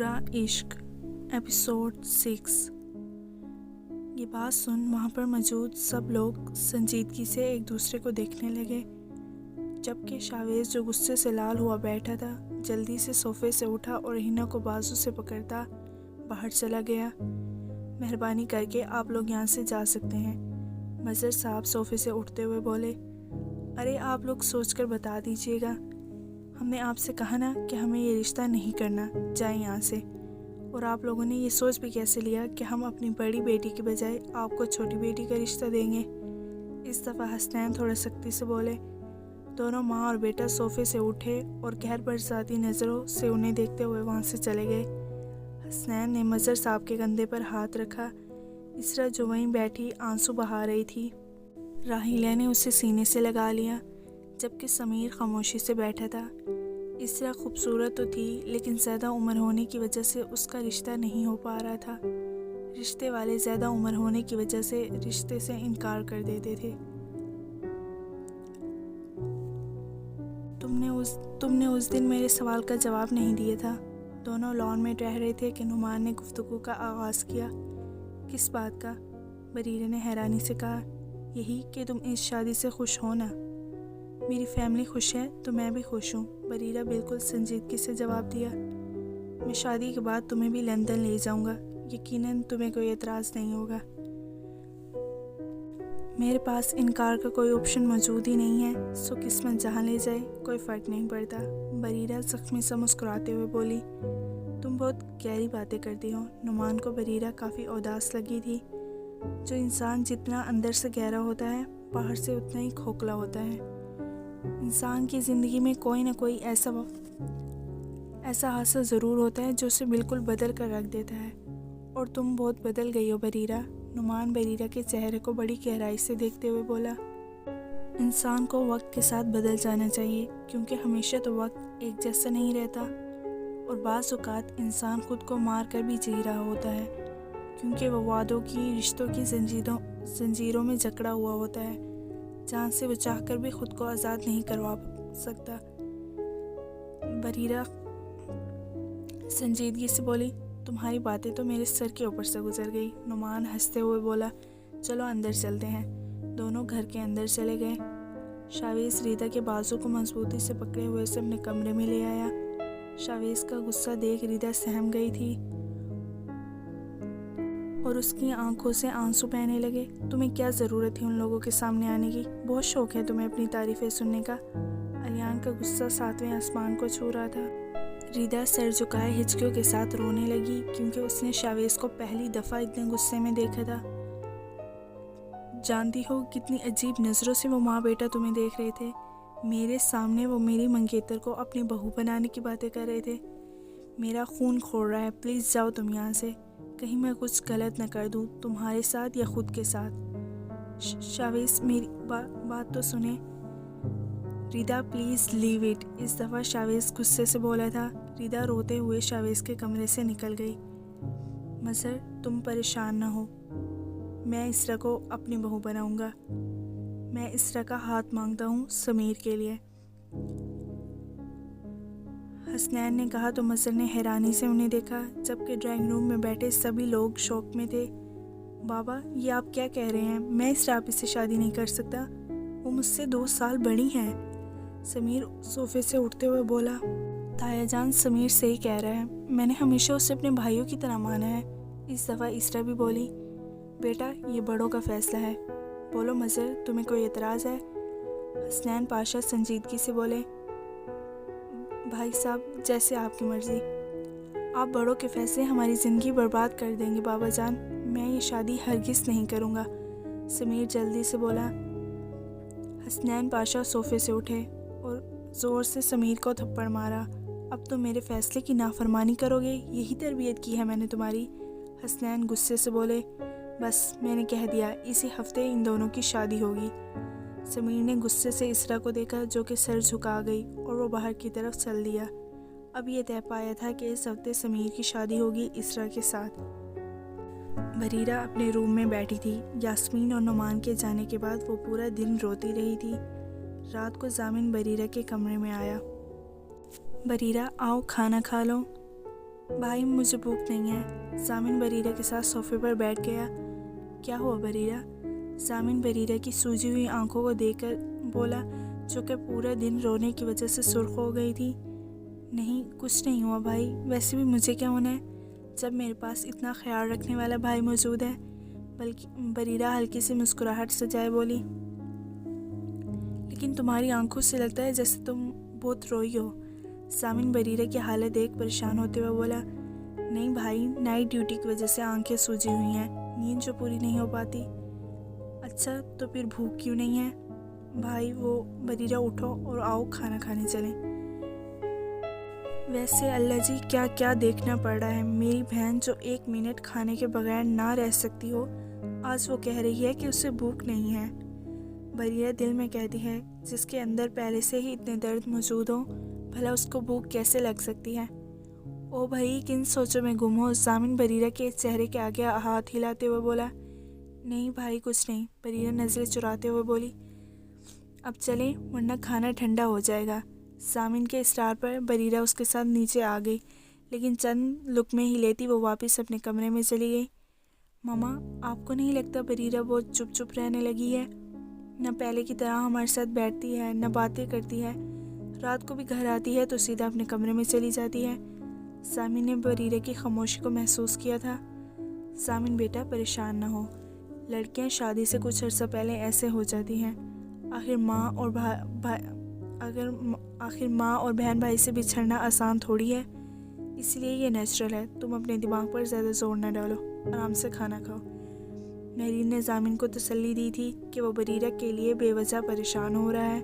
برا عشق ایپیسوڈ 6۔ یہ بات سن وہاں پر موجود سب لوگ سنجیدگی سے ایک دوسرے کو دیکھنے لگے، جبکہ شاویز جو غصے سے لال ہوا بیٹھا تھا جلدی سے صوفے سے اٹھا اور ہنا کو بازو سے پکڑتا باہر چلا گیا۔ مہربانی کر کے آپ لوگ یہاں سے جا سکتے ہیں، مظہر صاحب صوفے سے اٹھتے ہوئے بولے۔ ارے آپ لوگ سوچ کر بتا دیجیے گا، ہم نے آپ سے کہا نا کہ ہمیں یہ رشتہ نہیں کرنا، جائیں یہاں سے۔ اور آپ لوگوں نے یہ سوچ بھی کیسے لیا کہ ہم اپنی بڑی بیٹی کے بجائے آپ کو چھوٹی بیٹی کا رشتہ دیں گے؟ اس دفعہ حسنین تھوڑا سختی سے بولے۔ دونوں ماں اور بیٹا صوفے سے اٹھے اور گہر برساتی نظروں سے انہیں دیکھتے ہوئے وہاں سے چلے گئے۔ حسنین نے مظہر صاحب کے کندھے پر ہاتھ رکھا۔ اسرا جو وہیں بیٹھی آنسو بہا رہی تھی، راحیلہ نے اسے سینے سے لگا لیا، جبکہ سمیر خاموشی سے بیٹھا تھا۔ اسرا خوبصورت تو تھی، لیکن زیادہ عمر ہونے کی وجہ سے اس کا رشتہ نہیں ہو پا رہا تھا۔ رشتے والے زیادہ عمر ہونے کی وجہ سے رشتے سے انکار کر دیتے تھے۔ تم نے اس دن میرے سوال کا جواب نہیں دیا تھا۔ دونوں لان میں ٹہرے تھے کہ نعمان نے گفتگو کا آغاز کیا۔ کس بات کا؟ بریرہ نے حیرانی سے کہا۔ یہی کہ تم اس شادی سے خوش ہو نا؟ میری فیملی خوش ہے تو میں بھی خوش ہوں، بریرہ بالکل سنجیدگی سے جواب دیا۔ میں شادی کے بعد تمہیں بھی لندن لے جاؤں گا، یقیناً تمہیں کوئی اعتراض نہیں ہوگا۔ میرے پاس انکار کا کوئی آپشن موجود ہی نہیں ہے، سو قسمت جہاں لے جائے کوئی فرق نہیں پڑتا، بریرہ زخمی سا مسکراتے ہوئے بولی۔ تم بہت گہری باتیں کرتی ہو۔ نعمان کو بریرہ کافی اداس لگی تھی۔ جو انسان جتنا اندر سے گہرا ہوتا ہے باہر سے اتنا ہی کھوکھلا ہوتا ہے۔ انسان کی زندگی میں کوئی نہ کوئی ایسا حادثہ ضرور ہوتا ہے جو اسے بالکل بدل کر رکھ دیتا ہے، اور تم بہت بدل گئی ہو بریرہ۔ نعمان بریرہ کے چہرے کو بڑی گہرائی سے دیکھتے ہوئے بولا۔ انسان کو وقت کے ساتھ بدل جانا چاہیے، کیونکہ ہمیشہ تو وقت ایک جیسا نہیں رہتا، اور بعض اوقات انسان خود کو مار کر بھی جی رہا ہوتا ہے، کیونکہ وہ وعدوں کی رشتوں کی زنجیروں میں جکڑا ہوا ہوتا ہے، جہاں سے وہ چاہ کر بھی خود کو آزاد نہیں کروا سکتا۔ بریرہ سنجیدگی سے بولی۔ تمہاری باتیں تو میرے سر کے اوپر سے گزر گئی۔ نعمان ہنستے ہوئے بولا۔ چلو اندر چلتے ہیں۔ دونوں گھر کے اندر چلے گئے۔ شاویز ریتا کے بازو کو مضبوطی سے پکڑے ہوئے اسے اپنے کمرے میں لے آیا۔ شاویز کا غصہ دیکھ ریتا سہم گئی تھی اور اس کی آنکھوں سے آنسو بہنے لگے۔ تمہیں کیا ضرورت تھی ان لوگوں کے سامنے آنے کی؟ بہت شوق ہے تمہیں اپنی تعریفیں سننے کا۔ الیان کا غصہ ساتویں آسمان کو چھو رہا تھا۔ ریتا سر جھکائے ہچکیوں کے ساتھ رونے لگی، کیونکہ اس نے شاویز کو پہلی دفعہ اتنے غصے میں دیکھا تھا۔ جانتی ہو کتنی عجیب نظروں سے وہ ماں بیٹا تمہیں دیکھ رہے تھے؟ میرے سامنے وہ میری منگیتر کو اپنی بہو بنانے کی باتیں کر رہے تھے۔ میرا خون کھول رہا ہے، پلیز جاؤ تم یہاں سے، کہیں میں کچھ غلط نہ کر دوں تمہارے ساتھ یا خود کے ساتھ۔ شاویز میری بات تو سنیں۔ ریتا پلیز لیو اٹ۔ اس دفعہ شاویز غصے سے بولا تھا۔ ریتا روتے ہوئے شاویز کے کمرے سے نکل گئی۔ مظہر تم پریشان نہ ہو، میں اسرا کو اپنی بہو بناؤں گا۔ میں اسرا کا ہاتھ مانگتا ہوں سمیر کے لیے، حسنین نے کہا تو مظہر نے حیرانی سے انہیں دیکھا، جبکہ ڈرائنگ روم میں بیٹھے سبھی لوگ شوق میں تھے۔ بابا یہ آپ کیا کہہ رہے ہیں؟ میں اسرا آپی سے شادی نہیں کر سکتا، وہ مجھ سے 2 سال بڑی ہیں۔ سمیر صوفے سے اٹھتے ہوئے بولا۔ تایا جان سمیر صحیح کہہ رہا ہے، میں نے ہمیشہ اسے اپنے بھائیوں کی طرح مانا ہے۔ اس دفعہ اسرا بھی بولی۔ بیٹا یہ بڑوں کا فیصلہ ہے، بولو مظہر تمہیں کوئی اعتراض ہے؟ حسنین پاشا سنجیدگی سے بولے۔ بھائی صاحب جیسے آپ کی مرضی، آپ بڑوں کے فیصلے ہماری زندگی برباد کر دیں گے بابا جان، میں یہ شادی ہرگز نہیں کروں گا، سمیر جلدی سے بولا۔ حسنین پاشا صوفے سے اٹھے اور زور سے سمیر کو تھپڑ مارا۔ اب تم میرے فیصلے کی نافرمانی کرو گے؟ یہی تربیت کی ہے میں نے تمہاری؟ حسنین غصے سے بولے۔ بس میں نے کہہ دیا، اسی ہفتے ان دونوں کی شادی ہوگی۔ سمیر نے غصے سے اسرا کو دیکھا جو کہ سر جھکا گئی اور وہ باہر کی طرف چل دیا۔ اب یہ طے پایا تھا کہ اس ہفتے سمیر کی شادی ہوگی اسرا کے ساتھ۔ بریرہ اپنے روم میں بیٹھی تھی۔ یاسمین اور نعمان کے جانے کے بعد وہ پورا دن روتی رہی تھی۔ رات کو ضامن بریرہ کے کمرے میں آیا۔ بریرہ آؤ کھانا کھا لو۔ بھائی مجھے بھوک نہیں ہے۔ سامن بریرہ کے ساتھ صوفے پر بیٹھ گیا۔ کیا ہوا بریرہ؟ سامن بریرہ کی سوجی ہوئی آنکھوں کو دیکھ کر بولا، جو کہ پورا دن رونے کی وجہ سے سرخ ہو گئی تھی۔ نہیں کچھ نہیں ہوا بھائی، ویسے بھی مجھے کیا ہونا ہے جب میرے پاس اتنا خیال رکھنے والا بھائی موجود ہے۔ بلکہ بریرہ ہلکی سی مسکراہٹ سجائے بولی، لیکن تمہاری آنکھوں سے لگتا ہے جیسے تم بہت روئی ہو۔ سامن بریرہ کی حالت دیکھ پریشان ہوتے ہوئے بولا، نہیں بھائی، نائٹ ڈیوٹی کی وجہ سے آنکھیں سوجی ہوئی ہیں، نیند جو پوری نہیں ہو پاتی۔ اچھا تو پھر بھوک کیوں نہیں ہے؟ بھائی وہ بریرہ اٹھو اور آؤ کھانا کھانے چلیں۔ ویسے اللہ جی کیا کیا دیکھنا پڑ رہا ہے، میری بہن جو 1 منٹ کھانے کے بغیر نہ رہ سکتی ہو، آج وہ کہہ رہی ہے کہ اسے بھوک نہیں ہے۔ بریرہ دل میں کہتی ہے، جس کے اندر پہلے سے ہی اتنے درد موجود ہوں، بھلا اس کو بھوک کیسے لگ سکتی ہے؟ او بھائی کن سوچوں میں گم ہو؟ سامن بریرہ کے چہرے کے آگے ہاتھ ہلاتے ہوئے بولا۔ نہیں بھائی کچھ نہیں، بریرہ نظریں چراتے ہوئے بولی۔ اب چلیں ورنہ کھانا ٹھنڈا ہو جائے گا۔ سامن کے اصرار پر بریرہ اس کے ساتھ نیچے آ گئی، لیکن چند لقمے ہی لیتی وہ واپس اپنے کمرے میں چلی گئی۔ ماما آپ کو نہیں لگتا بریرہ بہت چپ چپ رہنے لگی ہے؟ نہ پہلے کی طرح ہمارے ساتھ بیٹھتی ہے، نہ باتیں کرتی ہے، رات کو بھی گھر آتی ہے تو سیدھا اپنے کمرے میں چلی جاتی ہے۔ سامن نے بریرہ کی خاموشی کو محسوس کیا تھا۔ سامن بیٹا پریشان نہ ہو، لڑکیاں شادی سے کچھ عرصہ پہلے ایسے ہو جاتی ہیں۔ آخر ماں اور بہن بھائی سے بچھڑنا آسان تھوڑی ہے، اس لیے یہ نیچرل ہے۔ تم اپنے دماغ پر زیادہ زور نہ ڈالو، آرام سے کھانا کھاؤ۔ مہرین نے سامن کو تسلی دی تھی کہ وہ بریرہ کے لیے بے وجہ پریشان ہو رہا ہے۔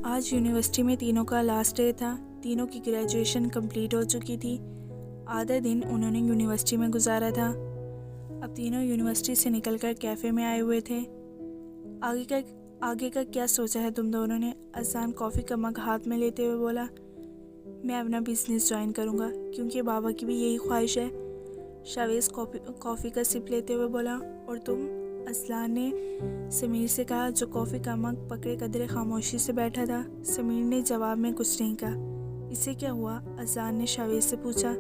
آج یونیورسٹی میں تینوں کا لاسٹ ڈے تھا، تینوں کی گریجویشن کمپلیٹ ہو چکی تھی۔ آدھا دن انہوں نے یونیورسٹی میں گزارا تھا۔ اب تینوں یونیورسٹی سے نکل کر کیفے میں آئے ہوئے تھے۔ آگے کا کیا سوچا ہے تم دونوں نے؟ اذان کافی کا مگ ہاتھ میں لیتے ہوئے بولا۔ میں اپنا بزنس جوائن کروں گا، کیونکہ بابا کی بھی یہی خواہش ہے۔ شاویز کافی کا سپ لیتے ہوئے بولا۔ اور تم؟ اذان نے سمیر سے کہا، جو کافی کا مگ پکڑے قدرے خاموشی سے بیٹھا تھا۔ سمیر نے جواب میں کچھ نہیں کہا۔ اسے کیا ہوا؟ اذان نے شاویز سے پوچھا۔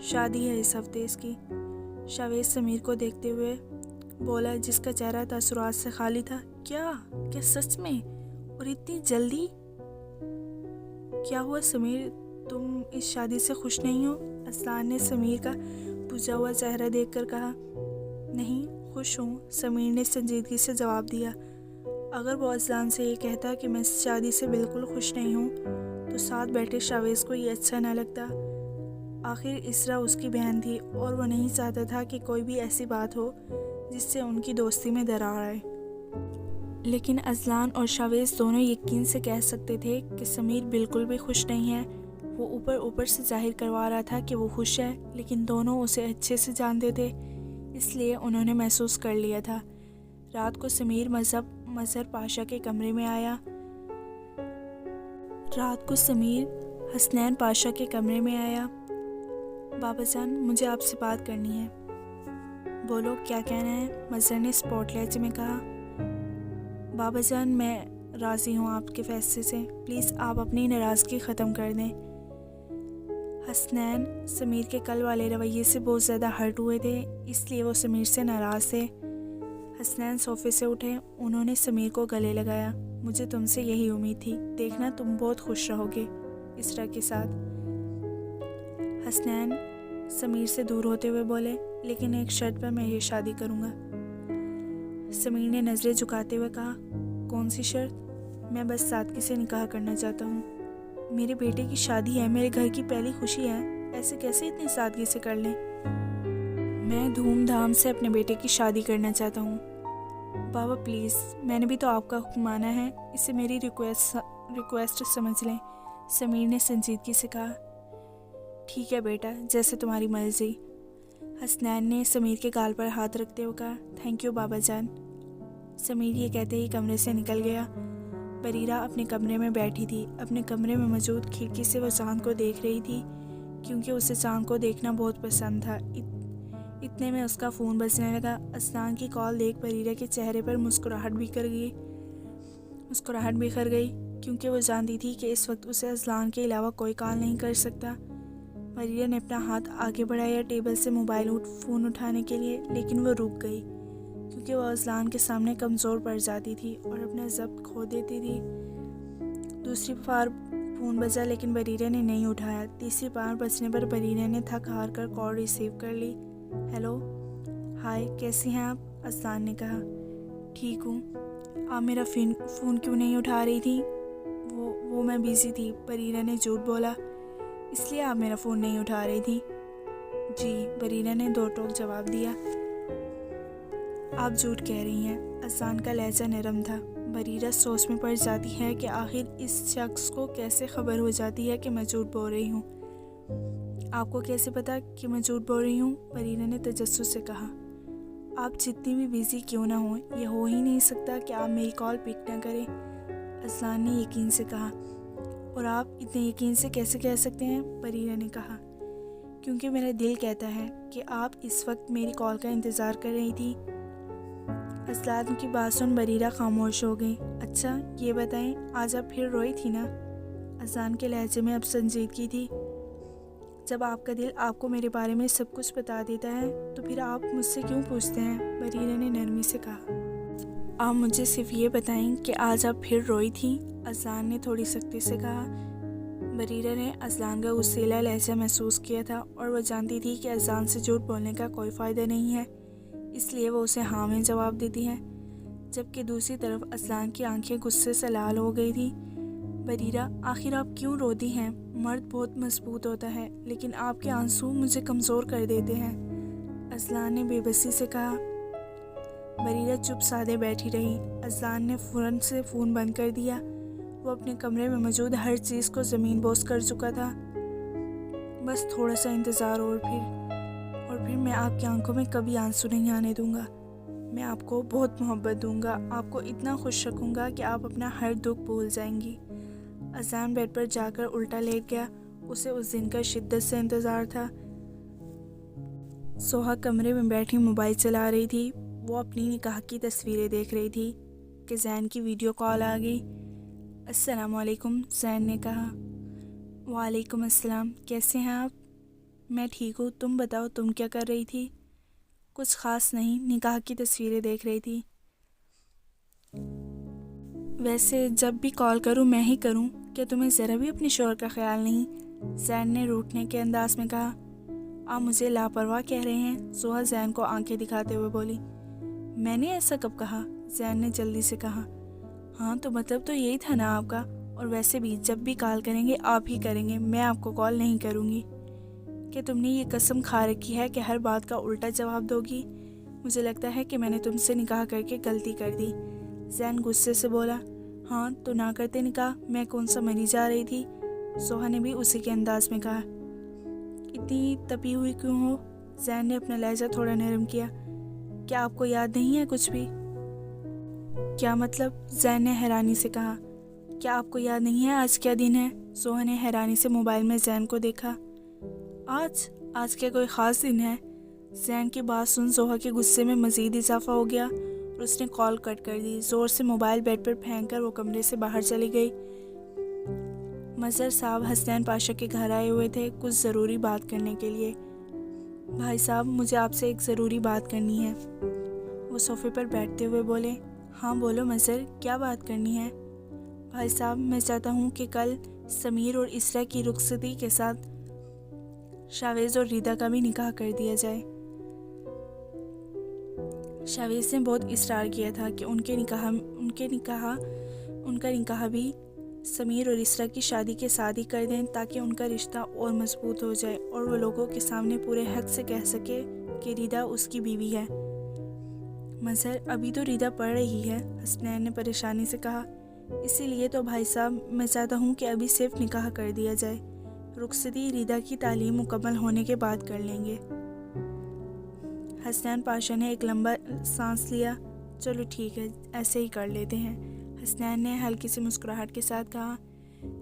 شادی ہے اس ہفتے اس کی۔ شاویز سمیر کو دیکھتے ہوئے بولا، جس کا چہرہ تاثرات سے خالی تھا۔ کیا سچ میں؟ اور اتنی جلدی؟ کیا ہوا سمیر، تم اس شادی سے خوش نہیں ہو؟ اذان نے سمیر کا بجھا ہوا چہرہ دیکھ کر کہا۔ نہیں خوش ہوں، سمیر نے سنجیدگی سے جواب دیا۔ اگر وہ اذان سے یہ کہتا کہ میں اس شادی سے بالکل خوش نہیں ہوں، تو ساتھ بیٹھے شاویز کو یہ اچھا نہ لگتا۔ آخر اسرا اس کی بہن تھی اور وہ نہیں چاہتا تھا کہ کوئی بھی ایسی بات ہو جس سے ان کی دوستی میں دراڑ آئے۔ لیکن اذان اور شاویز دونوں یقین سے کہہ سکتے تھے کہ سمیر بالکل بھی خوش نہیں ہے۔ وہ اوپر سے ظاہر کروا رہا تھا کہ وہ خوش ہے، لیکن دونوں اسے اچھے سے جانتے تھے، اس لیے انہوں نے محسوس کر لیا تھا۔ رات کو سمیر مظہر پاشا کے کمرے میں آیا۔ حسنین پاشا کے کمرے میں آیا۔ بابا جان مجھے آپ سے بات کرنی ہے۔ بولو کیا کہنا ہے؟ مظہر نے اسپاٹ لہجے میں کہا۔ بابا جان میں راضی ہوں آپ کے فیصلے سے، پلیز آپ اپنی ناراضگی ختم کر دیں۔ حسنین سمیر کے کل والے رویے سے بہت زیادہ ہرٹ ہوئے تھے، اس لیے وہ سمیر سے ناراض تھے۔ حسنین صوفے سے اٹھے، انہوں نے سمیر کو گلے لگایا۔ مجھے تم سے یہی امید تھی، دیکھنا تم بہت خوش رہو گے اسرا کے ساتھ۔ حسنین سمیر سے دور ہوتے ہوئے بولے، لیکن ایک شرط پر میں یہ شادی کروں گا۔ سمیر نے نظریں جھکاتے ہوئے کہا، کون سی شرط؟ میں بس سادگی سے نکاح کرنا چاہتا ہوں۔ میرے بیٹے کی شادی ہے، میرے گھر کی پہلی خوشی ہے، ایسے کیسے اتنی سادگی سے کر لیں؟ میں دھوم دھام سے اپنے بیٹے کی شادی کرنا چاہتا ہوں۔ بابا پلیز، میں نے بھی تو آپ کا حکم مانا ہے، اسے میری ریکویسٹ سمجھ لیں۔ سمیر نے سنجیدگی سے کہا۔ ٹھیک ہے بیٹا، جیسے تمہاری مرضی۔ حسنین نے سمیر کے گال پر ہاتھ رکھتے ہوئے کہا، تھینک یو بابا جان۔ سمیر یہ کہتے ہی کمرے سے نکل گیا۔ بریرہ اپنے کمرے میں بیٹھی تھی، اپنے کمرے میں موجود کھڑکی سے وہ چاند کو دیکھ رہی تھی، کیونکہ اسے چاند کو دیکھنا بہت پسند تھا۔ اتنے میں اس کا فون بجنے لگا۔ اذان کی کال دیکھ بریرہ کے چہرے پر مسکراہٹ بکھر گئی، کیونکہ وہ جانتی تھی کہ اس وقت اسے اذان کے علاوہ کوئی کال نہیں کر سکتا۔ بریرہ نے اپنا ہاتھ آگے بڑھایا ٹیبل سے موبائل فون اٹھانے کے لیے، لیکن وہ رک گئی کیونکہ وہ اذلان کے سامنے کمزور پڑ جاتی تھی اور اپنا ضبط کھو دیتی تھی۔ دوسری بار فون بجا لیکن بریرہ نے نہیں اٹھایا۔ تیسری بار بجنے پر بریرہ نے تھک ہار کر کال ریسیو کر لی۔ ہیلو، ہائے، کیسی ہیں آپ؟ اذلان نے کہا۔ ٹھیک ہوں۔ آپ میرا فون کیوں نہیں اٹھا رہی تھی؟ وہ میں بیزی تھی، بریرہ نے جھوٹ بولا۔ اس لیے آپ میرا فون نہیں اٹھا رہی تھی؟ جی، بریرہ نے دو ٹوک جواب دیا۔ آپ جھوٹ کہہ رہی ہیں۔ اذلان کا لہجہ نرم تھا۔ بریرہ سوچ میں پڑ جاتی ہے کہ آخر اس شخص کو کیسے خبر ہو جاتی ہے کہ میں جھوٹ بول رہی ہوں۔ آپ کو کیسے پتا کہ میں جھوٹ بول رہی ہوں؟ بریرہ نے تجسس سے کہا۔ آپ جتنی بھی بیزی کیوں نہ ہوں، یہ ہو ہی نہیں سکتا کہ آپ میری کال پک نہ کریں، اذلان نے یقین سے کہا۔ اور آپ اتنے یقین سے کیسے کہہ سکتے ہیں؟ بریرہ نے کہا۔ کیونکہ میرا دل کہتا ہے کہ آپ اس وقت میری کال کا انتظار کر رہی تھی۔ اذلان کی بات سن بریرہ خاموش ہو گئی۔ اچھا، یہ بتائیں، آج آپ پھر روئی تھی نا؟ اذلان کے لہجے میں اب سنجیدگی تھی۔ جب آپ کا دل آپ کو میرے بارے میں سب کچھ بتا دیتا ہے تو پھر آپ مجھ سے کیوں پوچھتے ہیں؟ بریرہ نے نرمی سے کہا۔ آپ مجھے صرف یہ بتائیں کہ آج آپ پھر روئی تھی، اذلان نے تھوڑی سختی سے کہا۔ بریرہ نے اذلان کا غصیلا لہجہ محسوس کیا تھا اور وہ جانتی تھی کہ اذلان سے جھوٹ بولنے کا کوئی فائدہ نہیں ہے، اس لیے وہ اسے ہاں میں جواب دیتی ہے، جبکہ دوسری طرف اذلان کی آنکھیں غصے سے لال ہو گئی تھی۔ بریرہ، آخر آپ کیوں روتی ہیں؟ مرد بہت مضبوط ہوتا ہے لیکن آپ کے آنسو مجھے کمزور کر دیتے ہیں، اذلان نے بے بسی سے کہا۔ بریرہ چپ سادے بیٹھی رہی۔ اذلان نے فوراً سے فون بند کر دیا۔ وہ اپنے کمرے میں موجود ہر چیز کو زمین بوس کر چکا تھا۔ بس تھوڑا سا انتظار اور پھر میں آپ کی آنکھوں میں کبھی آنسو نہیں آنے دوں گا۔ میں آپ کو بہت محبت دوں گا، آپ کو اتنا خوش رکھوں گا کہ آپ اپنا ہر دکھ بھول جائیں گی۔ اذلان بیڈ پر جا کر الٹا لیٹ گیا۔ اسے اس دن کا شدت سے انتظار تھا۔ سوہا کمرے میں بیٹھی موبائل چلا رہی تھی۔ وہ اپنی نکاح کی تصویریں دیکھ رہی تھی کہ زین کی ویڈیو کال آ گئی۔ السلام علیکم، زین نے کہا۔ وعلیکم السلام، کیسے ہیں آپ؟ میں ٹھیک ہوں، تم بتاؤ، تم کیا کر رہی تھی؟ کچھ خاص نہیں، نکاح کی تصویریں دیکھ رہی تھی۔ ویسے جب بھی کال کروں میں ہی کروں، کیا تمہیں ذرا بھی اپنے شوہر کا خیال نہیں؟ زین نے روٹھنے کے انداز میں کہا۔ آپ مجھے لاپرواہ کہہ رہے ہیں؟ سوہا زین کو آنکھیں دکھاتے ہوئے بولی۔ میں نے ایسا کب کہا؟ زین نے جلدی سے کہا۔ ہاں تو مطلب تو یہی تھا نا آپ کا، اور ویسے بھی جب بھی کال کریں گے آپ ہی کریں گے، میں آپ کو کال نہیں کروں گی۔ کہ تم نے یہ قسم کھا رکھی ہے کہ ہر بات کا الٹا جواب دو گی؟ مجھے لگتا ہے کہ میں نے تم سے نکاح کر کے غلطی کر دی، زین غصے سے بولا۔ ہاں تو نہ کرتے نکاح، میں کون سا مری جا رہی تھی؟ سوہا نے بھی اسی کے انداز میں کہا۔ اتنی تپی ہوئی کیوں ہو؟ زین نے اپنا لہجہ تھوڑا نرم کیا۔ کیا آپ کو یاد نہیں ہے کچھ بھی؟ کیا مطلب؟ زین نے حیرانی سے کہا۔ کیا آپ کو یاد نہیں ہے آج کیا دن ہے؟ سوہا نے حیرانی سے موبائل میں زین کو دیکھا۔ آج کیا کوئی خاص دن ہے؟ زین کی بات سن سوہا کے غصے میں مزید اضافہ ہو گیا اور اس نے کال کٹ کر دی۔ زور سے موبائل بیڈ پر پھینک کر وہ کمرے سے باہر چلی گئی۔ مظہر صاحب حسنین پاشا کے گھر آئے ہوئے تھے کچھ ضروری بات کرنے کے لیے۔ بھائی صاحب، مجھے آپ سے ایک ضروری بات کرنی ہے، وہ صوفے پر بیٹھتے ہوئے بولے۔ ہاں بولو مظہر، کیا بات کرنی ہے؟ بھائی صاحب، میں چاہتا ہوں کہ کل سمیر اور اسرا کی رخصتی کے ساتھ شاویز اور ریدا کا بھی نکاح کر دیا جائے۔ شاویز نے بہت اصرار کیا تھا کہ ان کا نکاح بھی سمیر اور اسرا کی شادی کے ساتھ ہی کر دیں تاکہ ان کا رشتہ اور مضبوط ہو جائے اور وہ لوگوں کے سامنے پورے حق سے کہہ سکے کہ ریدا اس کی بیوی ہے۔ مظہر، ابھی تو ریدا پڑھ رہی ہے، حسنین نے پریشانی سے کہا۔ اسی لیے تو بھائی صاحب میں چاہتا ہوں کہ ابھی صرف نکاح کر دیا جائے، رخصتی ریدا کی تعلیم مکمل ہونے کے بعد کر لیں گے۔ حسنین پاشا نے ایک لمبا سانس لیا۔ چلو ٹھیک ہے، ایسے ہی کر لیتے ہیں، حسنین نے ہلکی سی مسکراہٹ کے ساتھ کہا۔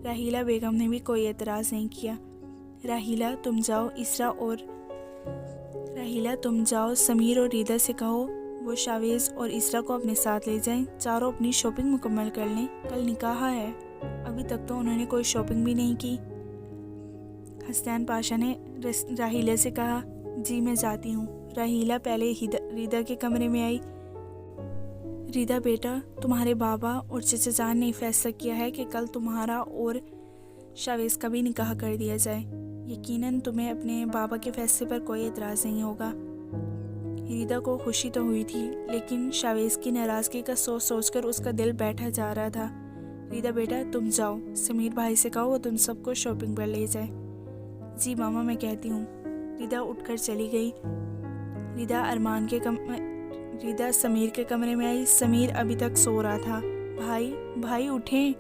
راحیلہ بیگم نے بھی کوئی اعتراض نہیں کیا۔ راحیلہ تم جاؤ سمیر اور ریدا سے کہو وہ شاویز اور اسرا کو اپنے ساتھ لے جائیں، چاروں اپنی شاپنگ مکمل کر لیں، کل نکاح ہے، ابھی تک تو انہوں نے کوئی شاپنگ بھی نہیں کی۔ حسنین پاشا نے راحیلہ سے کہا۔ جی میں جاتی ہوں۔ راحیلہ پہلے ریدا کے کمرے میں آئی۔ ریدا بیٹا، تمہارے بابا اور چچا جان نے فیصلہ کیا ہے کہ کل تمہارا اور شاویز کا بھی نکاح کر دیا جائے۔ یقیناً تمہیں اپنے بابا کے فیصلے پر کوئی اعتراض نہیں ہوگا۔ ریدا کو خوشی تو ہوئی تھی، لیکن شاویز کی ناراضگی کا سوچ سوچ کر اس کا دل بیٹھا جا رہا تھا۔ ریدا بیٹا تم جاؤ، سمیر بھائی سے کہو وہ تم سب کو شاپنگ پر لے جائے۔ جی ماما میں کہتی ہوں۔ ریدا اٹھ کر چلی گئی۔ ریدا سمیر کے کمرے میں آئی۔ سمیر ابھی تک سو رہا تھا۔ بھائی اٹھیں۔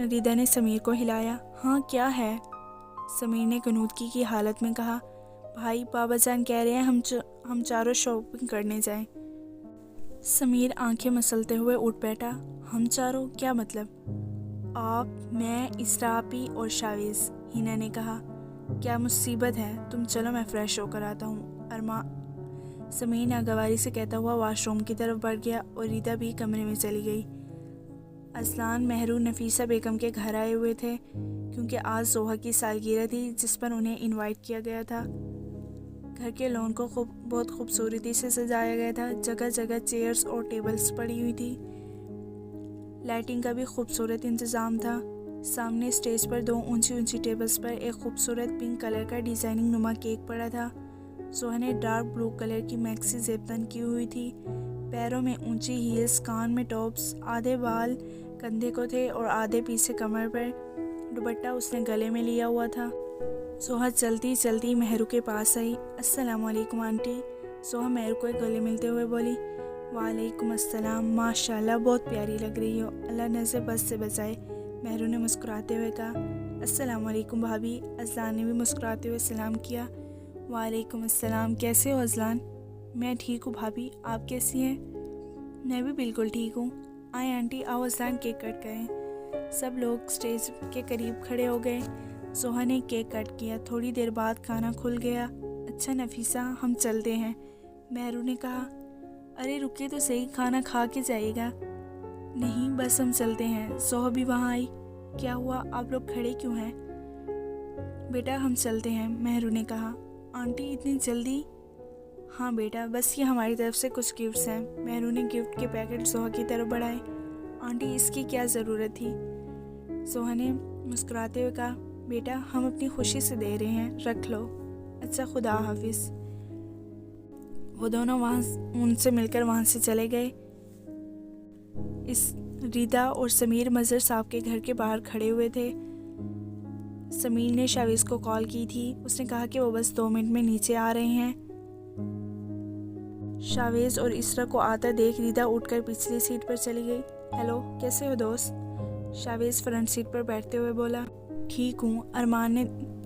ریدا نے سمیر کو ہلایا۔ ہاں کیا ہے؟ سمیر نے کنودگی کی حالت میں کہا۔ بھائی بابا جان کہہ رہے ہیں ہم چاروں شاپنگ کرنے جائیں۔ سمیر آنکھیں مسلتے ہوئے اٹھ بیٹھا۔ ہم چاروں کیا مطلب؟ آپ، میں، اسرا آپی اور شاویز، ہینا نے کہا۔ کیا مصیبت ہے؟ تم چلو میں فریش ہو کر آتا ہوں۔ سمیر ناگواری سے کہتا ہوا واش روم کی طرف بڑھ گیا اور ریدا بھی کمرے میں چلی گئی۔ اذلان، مہرو، نفیسہ بیگم کے گھر آئے ہوئے تھے کیونکہ آج زوہا کی سالگرہ تھی جس پر انہیں انوائٹ کیا گیا تھا۔ گھر کے لون کو بہت خوبصورتی سے سجایا گیا تھا۔ جگہ جگہ چیئرز اور ٹیبلز پڑی ہوئی تھی۔ لائٹنگ کا بھی خوبصورت انتظام تھا۔ سامنے اسٹیج پر 2 اونچی ٹیبلز پر ایک خوبصورت پنک کلر کا ڈیزائننگ نما کیک پڑا تھا۔ زوہا نے ڈارک بلو کلر کی میکسی زیب تن کی ہوئی تھی۔ پیروں میں اونچی ہیلز، کان میں ٹاپس، آدھے بال کندھے کو تھے اور آدھے پیچھے کمر پر۔ دوپٹہ اس نے گلے میں لیا ہوا تھا۔ زوہا چلتی مہرو کے پاس آئی۔ السلام علیکم آنٹی۔ زوہا مہرو کو گلے ملتے ہوئے بولی۔ وعلیکم السلام، ماشاءاللہ بہت پیاری لگ رہی ہو، اللہ نظر بد سے بچائے، مہرو نے مسکراتے ہوئے کہا۔ السلام علیکم بھابھی۔ اذلان نے بھی مسکراتے ہوئے سلام کیا۔ وعلیکم السلام، کیسے ہو اذلان؟ میں ٹھیک ہوں بھابھی، آپ کیسی ہیں؟ میں بھی بالکل ٹھیک ہوں۔ آئیں آنٹی، آؤ اذلان کیک کٹ کریں۔ سب لوگ سٹیج کے قریب کھڑے ہو گئے۔ زوہا نے کیک کٹ کیا۔ تھوڑی دیر بعد کھانا کھل گیا۔ اچھا نفیسہ، ہم چلتے ہیں، مہرو نے کہا۔ ارے رکے تو صحیح، کھانا کھا کے جائے گا۔ نہیں بس ہم چلتے ہیں۔ زوہا بھی وہاں آئی۔ کیا ہوا، آپ لوگ کھڑے کیوں ہیں؟ بیٹا ہم چلتے ہیں، مہرو نے کہا۔ آنٹی اتنی جلدی؟ ہاں بیٹا، بس یہ ہماری طرف سے کچھ گفٹس ہیں۔ مہرو نے گفٹ کے پیکٹ زوہا کی طرف بڑھائے۔ آنٹی اس کی کیا ضرورت تھی؟ زوہا نے مسکراتے ہوئے کہا۔ بیٹا ہم اپنی خوشی سے دے رہے ہیں، رکھ لو۔ اچھا خدا حافظ۔ وہ دونوں ان سے مل کر وہاں سے چلے گئے۔ ریدا اور سمیر مظہر صاحب کے گھر کے باہر کھڑے ہوئے تھے۔ سمیر نے شاویز کو کال کی تھی، اس نے کہا کہ وہ بس 2 منٹ میں نیچے آ رہے ہیں۔ شاویز اور اسرا کو آتا دیکھ ریدا اٹھ کر پچھلی سیٹ پر چلی گئی۔ ہیلو، کیسے ہو دوست؟ شاویز فرنٹ سیٹ پر بیٹھتے ہوئے بولا۔ ٹھیک ہوں،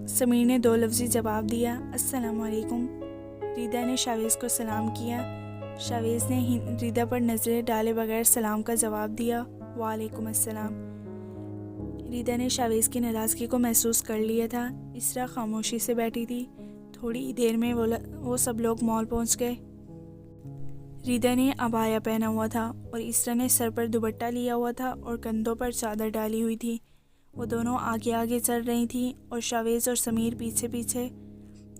سمیر نے 2 لفظی جواب دیا۔ السلام علیکم۔ ریدا نے شاویز کو سلام کیا۔ شاویز نے ریدا پر نظریں ڈالے بغیر سلام کا جواب دیا۔ وعلیکم السلام۔ ریدا نے شاویز کی ناراضگی کو محسوس کر لیا تھا۔ اسرا خاموشی سے بیٹھی تھی۔ تھوڑی دیر میں وہ سب لوگ مال پہنچ گئے۔ ریدا نے عبایا پہنا ہوا تھا اور اسرا نے سر پر دوپٹہ لیا ہوا تھا اور کندھوں پر چادر ڈالی ہوئی تھی۔ وہ دونوں آگے آگے چل رہی تھیں اور شاویز اور سمیر پیچھے پیچھے۔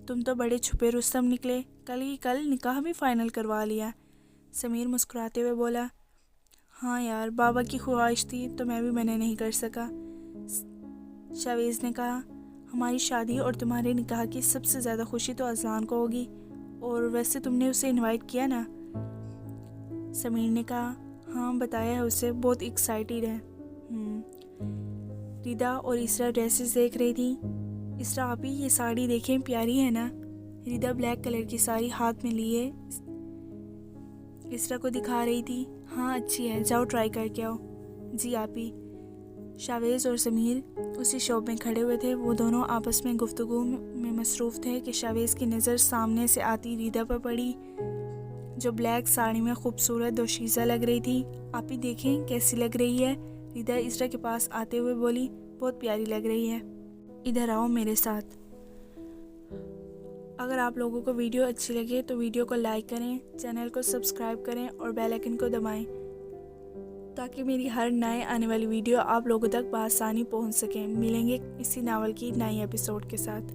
تم تو بڑے چھپے رستم نکلے، کل نکاح بھی فائنل کروا لیا، سمیر مسکراتے ہوئے بولا۔ ہاں یار، بابا کی خواہش تھی تو میں بھی منع نہیں کر سکا، شاویز نے کہا۔ ہماری شادی اور تمہارے نکاح کی سب سے زیادہ خوشی تو اذلان کو ہوگی، اور ویسے تم نے اسے انوائٹ کیا نا؟ سمیر نے کہا۔ ہاں بتایا ہے اسے، بہت ایکسائٹیڈ ہے۔ ریدا اور اسرا ڈریسز دیکھ رہی تھی۔ اسرا آپی یہ ساڑی دیکھیں، پیاری ہے نا؟ ریدا بلیک کلر کی ساڑی ہاتھ میں لیے اسرا کو دکھا رہی تھی۔ ہاں اچھی ہے، جاؤ ٹرائی کر کے آؤ۔ جی آپی۔ شاویز اور سمیر اسی شاپ میں کھڑے ہوئے تھے۔ وہ دونوں آپس میں گفتگو میں مصروف تھے کہ شاویز کی نظر سامنے سے آتی ریدا پر پڑی، جو بلیک ساڑی میں خوبصورت دوشیزہ لگ رہی تھی۔ آپی دیکھیں کیسی لگ رہی ہے؟ ریدا اسرا کے پاس آتے ہوئے بولی۔ بہت پیاری لگ رہی ہے، ادھر آؤ میرے ساتھ۔ اگر آپ لوگوں کو ویڈیو اچھی لگے تو ویڈیو کو لائک کریں، چینل کو سبسکرائب کریں اور بیل آئیکن کو دبائیں۔ تاکہ میری ہر نئے آنے والی ویڈیو آپ لوگوں تک بآسانی پہنچ سکیں۔ ملیں گے اسی ناول کی نئی ایپیسوڈ کے ساتھ۔